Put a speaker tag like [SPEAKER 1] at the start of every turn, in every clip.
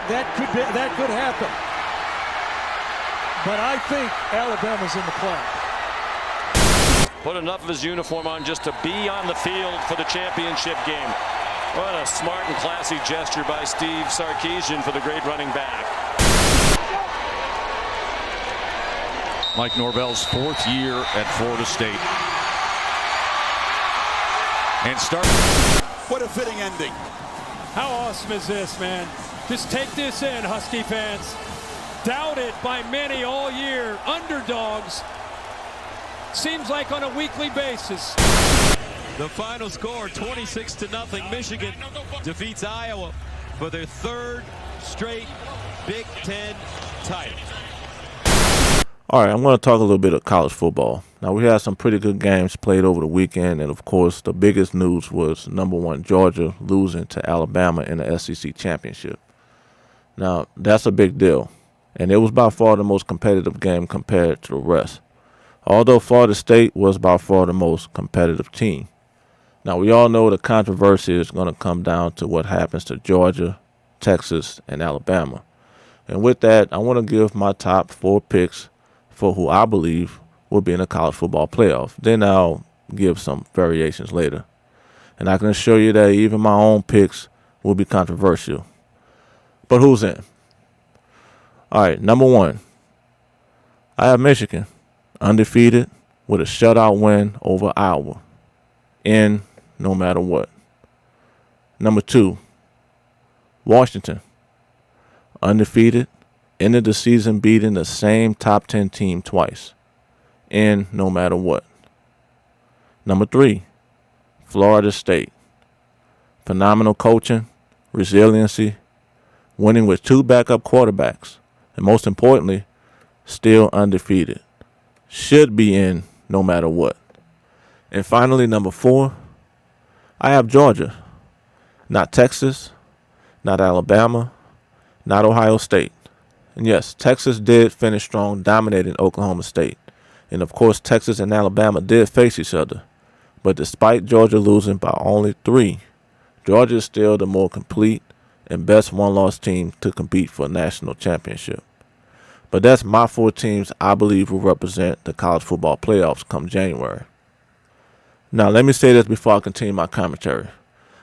[SPEAKER 1] that could happen. But I think Alabama's in the play.
[SPEAKER 2] Put enough of his uniform on just to be on the field for the championship game. What a smart and classy gesture by Steve Sarkisian for the great running back.
[SPEAKER 3] Mike Norvell's 4th year at Florida State. And start.
[SPEAKER 4] What a fitting ending.
[SPEAKER 1] How awesome is this, man? Just take this in, Husky fans. Doubted by many all year. Underdogs. Seems like on a weekly basis.
[SPEAKER 5] The final score, 26-0. Michigan defeats Iowa for their 3rd straight Big Ten title.
[SPEAKER 6] All right, I'm going to talk a little bit of college football. Now, we had some pretty good games played over the weekend, and of course, the biggest news was #1 Georgia losing to Alabama in the SEC championship. Now, that's a big deal, and it was by far the most competitive game compared to the rest, although Florida State was by far the most competitive team. Now, we all know the controversy is going to come down to what happens to Georgia, Texas, and Alabama. And with that, I want to give my top 4 picks for who I believe will be in the college football playoff. Then I'll give some variations later. And I can assure you that even my own picks will be controversial. But who's in? All right, #1. I have Michigan, undefeated, with a shutout win over Iowa. In no matter what. #2, Washington, undefeated, ended the season beating the same top 10 team twice. In no matter what. #3, Florida State, phenomenal coaching, resiliency, winning with 2 backup quarterbacks, and most importantly, still undefeated. Should be in no matter what. And finally, #4, I have Georgia. Not Texas, not Alabama, not Ohio State. And yes, Texas did finish strong, dominating Oklahoma State. And of course, Texas and Alabama did face each other. But despite Georgia losing by only 3, Georgia is still the more complete and best one-loss team to compete for a national championship. But that's my 4 teams I believe will represent the college football playoffs come January. Now, let me say this before I continue my commentary.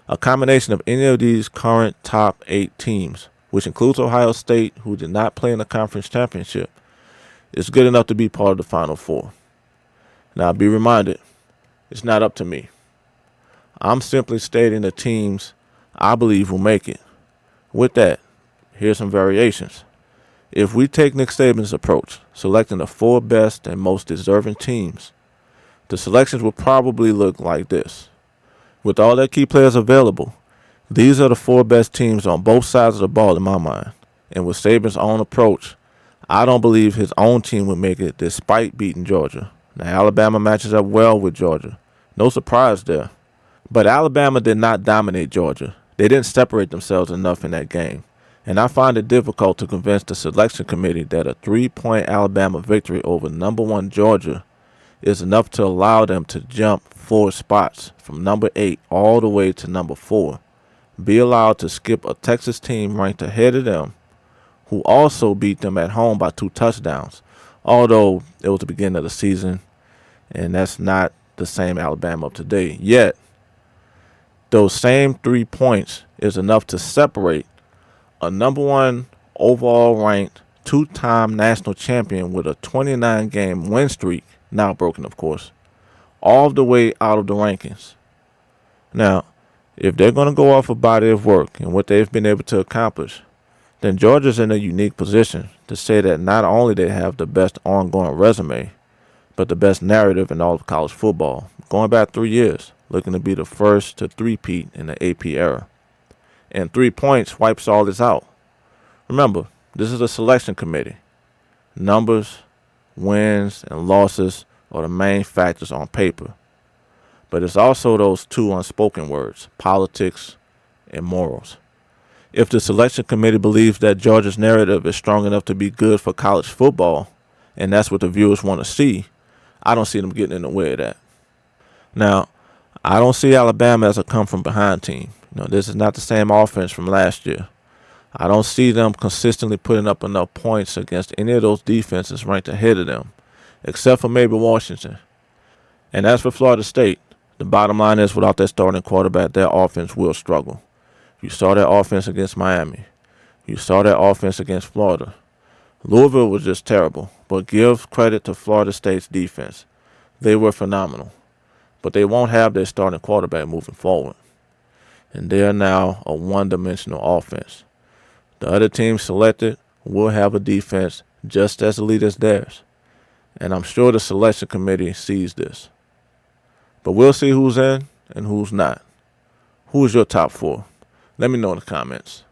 [SPEAKER 6] A combination of any of these current top 8 teams, which includes Ohio State, who did not play in the conference championship, is good enough to be part of the Final Four. Now, be reminded, it's not up to me. I'm simply stating the teams I believe will make it. With that, here's some variations. If we take Nick Saban's approach, selecting the 4 best and most deserving teams, the selections will probably look like this. With all their key players available, these are the 4 best teams on both sides of the ball in my mind. And with Saban's own approach, I don't believe his own team would make it despite beating Georgia. Now, Alabama matches up well with Georgia. No surprise there. But Alabama did not dominate Georgia. They didn't separate themselves enough in that game. And I find it difficult to convince the selection committee that a 3-point Alabama victory over #1 Georgia is enough to allow them to jump 4 spots from #8 all the way to #4. Be allowed to skip a Texas team ranked ahead of them, who also beat them at home by 2 touchdowns, although it was the beginning of the season, and that's not the same Alabama of today. Yet, those same 3 points is enough to separate a #1 overall ranked 2-time national champion with a 29-game win streak, now broken of course, all the way out of the rankings. Now, if they're going to go off a body of work and what they've been able to accomplish, then Georgia's in a unique position to say that not only they have the best ongoing resume, but the best narrative in all of college football, going back 3 years, looking to be the first to three-peat in the AP era. And 3 points wipes all this out. Remember, this is a selection committee. Numbers, wins, and losses are the main factors on paper. But it's also those 2 unspoken words, politics and morals. If the selection committee believes that Georgia's narrative is strong enough to be good for college football, and that's what the viewers want to see, I don't see them getting in the way of that. Now, I don't see Alabama as a come-from-behind team. This is not the same offense from last year. I don't see them consistently putting up enough points against any of those defenses ranked ahead of them, except for maybe Washington. And as for Florida State, the bottom line is without their starting quarterback, their offense will struggle. You saw their offense against Miami. You saw their offense against Florida. Louisville was just terrible, but give credit to Florida State's defense. They were phenomenal, but they won't have their starting quarterback moving forward. And they are now a one-dimensional offense. The other team selected will have a defense just as elite as theirs. And I'm sure the selection committee sees this. But we'll see who's in and who's not. Who is your top 4? Let me know in the comments.